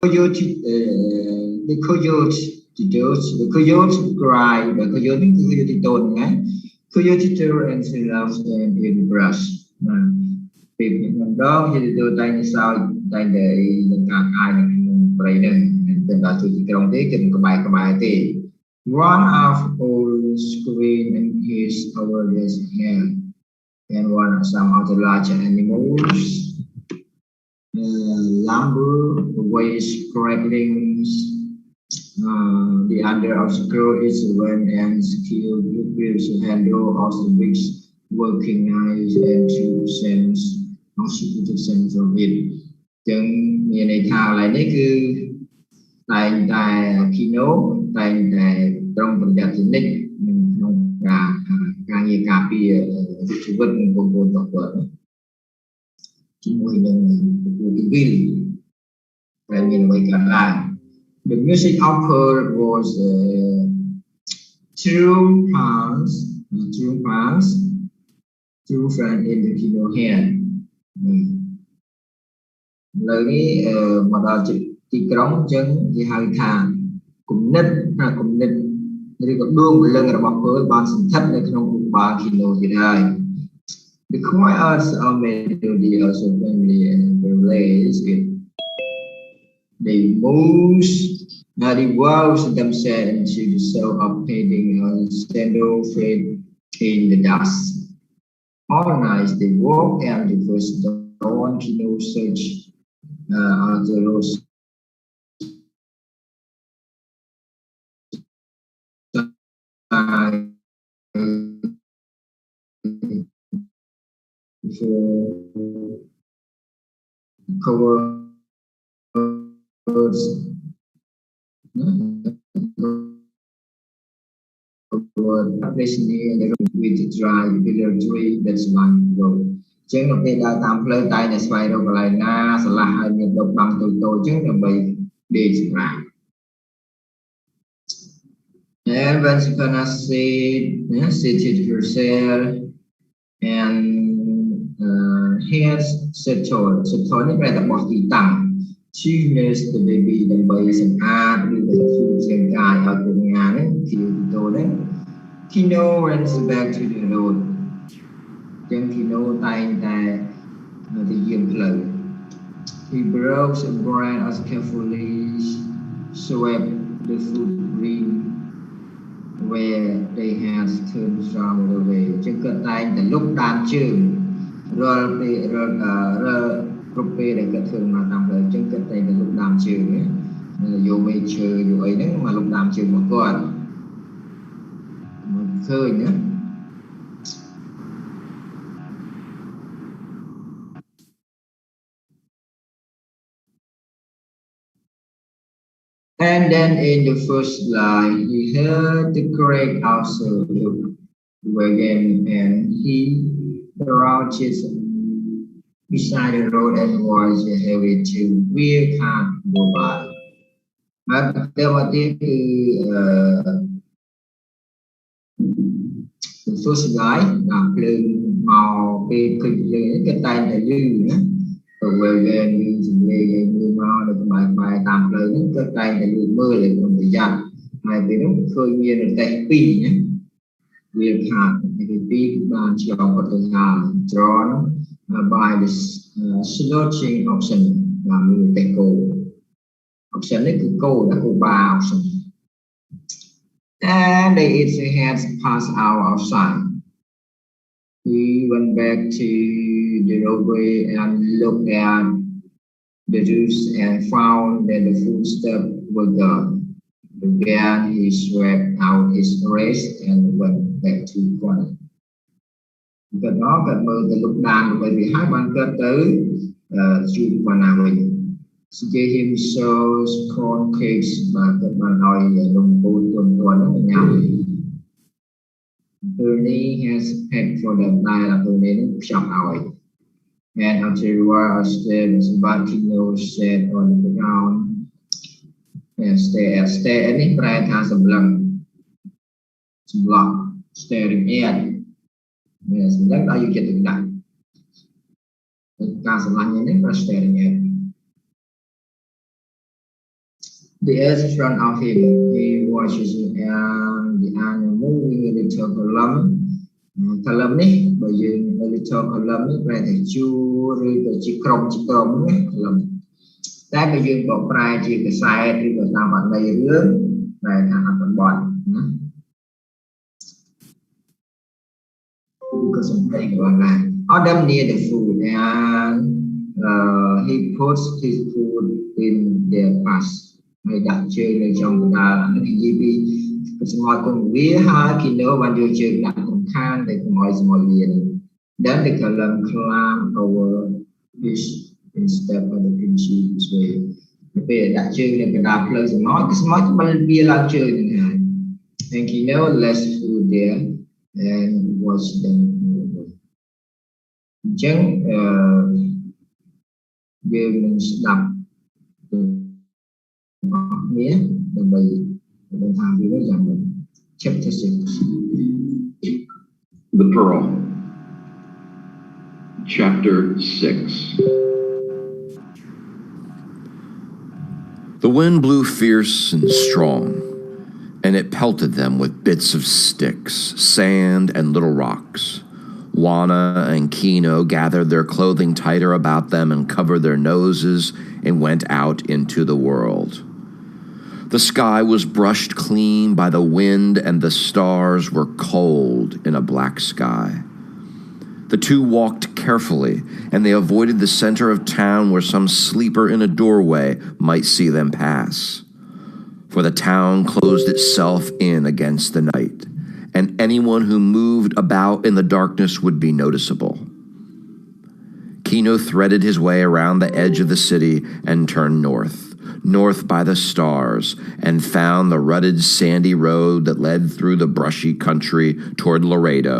coyote, the coyote cry, the coyote tone, coyote tour and she loves in the brush. Tìm đó thì tôi tay sao tay để cả ai này đây tên là tôi chỉ trong thế cần cái bài thì one of all screen and his over his hand and one of some other large animals lumber waves crackling the under of screw is when and skill pupils handle of the big working knives and two cents constitutive sense of it ចឹងមានន័យថាឡើយនេះគឺតែងតែគីណូតែងតែត្រង់ប្រយ័ត្នជានិច្ចក្នុងការងារការពារជីវិតของបងប្អូនរបស់គាត់ជាមួយនឹងវិវិលដែលមានអ្វីកើតឡើង The music output was true fan in the kino hand លើនេះមកដល់ទីក្រុងអញ្ចឹងគេហៅថាគំនិតឬក៏ដួងព្រលឹងរបស់ពើបានសន្ធិដ្ឋនៅក្នុងឧបបាលគីណូទៀតហើយ The choirs are melody also family and relays it they moves the walls themselves into the cell of painting on sandal fade in the dust all night they walk and the first dawn kino search the rose covers with the dry pillar tree that's one road ចឹងនៅពេលដើរតាមផ្លូវតែតែស្វែងរកកន្លែងណាស្រឡះឲ្យមានដុំបាំងតូចៗចឹងដើម្បីដេកសម្រាប់ And when Savannah seated herself and has settled នេះប្រែតែបោះទីតាំង She nursed the baby ដើម្បីសម្អាតឬក៏ជួយផ្សេងកាយឲ្យកូនងាហ្នឹងគឺតូនហ្នឹង Kino runs back to the road ចឹង Kino តែងតែទៅយាមផ្លូវ He broke the ground as carefully swept the footprint where they had turned from the way ចឹងគាត់តែងតែលុបតាមជើងរាល់ពេលគ្រប់ពេលដែលគាត់ធ្វើមកតាមផ្លូវចឹងគាត់តែងតែលុបតាមជើងយកមេឈើយកអីហ្នឹងមកលុបតាមជើងរបស់គាត់មិនឃើញណា And then in the first line, he heard the correct also look again, and he crouched beside the road and was heavy to wheel car go by. Đầu tiên thì the first line là lên màu cái tay là dư nữa. Rồi về như mau được bài tạm lời những cái tay là như mưa lại còn thời gian này thì nó khơi nhiên là tay pi nhé việc hạt thì pi bàn chọn và thời gian drawn by the searching option là người tay cô option đấyคือcô là cô ba option and its hands pass out outside. He went back to the roadway and looked at the roofs and found that the footsteps were gone. Again, he swept out his race and went back to the corner. Gần đó gần mơ từ lúc đàn bởi vì hai bạn kết tới chuyện qua nào mình. She gave him shows, corn cakes và các bạn nói đồng bồn tuần với nhau. Bernie has paid for the night of the remaining shop hour. And afterwards, there was but Kino sat on the ground and stare at it right as a block, staring at. Yes, that's how you get it done. As a line in it, staring at. The earth in front of him. He watches the animal moving a little column. Column នេះបើយើង little column នេះប្រែថាជួរឬក៏ជាក្រុមណា column តែបើយើងបកប្រែជាខ្សែឬក៏តាមអត្ថន័យរឿងប្រែថាអត្ថបទណា because of thing like Adam near the food and he puts his food in their past ហើយដាក់ជើងនៅtrongកណ្ដាលនិយាយពីស្មោះគង់វាហើយគីណូបានយកជើងដាក់ក្នុងខាងតែកុំឲ្យស្មោះវានេះ then the column climb over this instead of the pinches way ពេលដាក់ជើងនៅកណ្ដាលផ្លូវស្មោះស្មោះបានវាឡើងជើងហ្នឹងហើយ and Kino left food there and watch themអញ្ចឹងយើងនឹងស្ដាប់នេះដើម្បីថាវាយ៉ាងម៉េច chapter 6 The Pearl chapter 6 The wind blew fierce and strong, and it pelted them with bits of sticks, sand, and little rocks. Juana and Kino gathered their clothing tighter about them and covered their noses and went out into the world. The sky was brushed clean by the wind, and the stars were cold in a black sky. The two walked carefully, and they avoided the center of town where some sleeper in a doorway might see them pass. For the town closed itself in against the night, and anyone who moved about in the darkness would be noticeable. Kino threaded his way around the edge of the city and turned north by the stars, and found the rutted sandy road that led through the brushy country toward Laredo.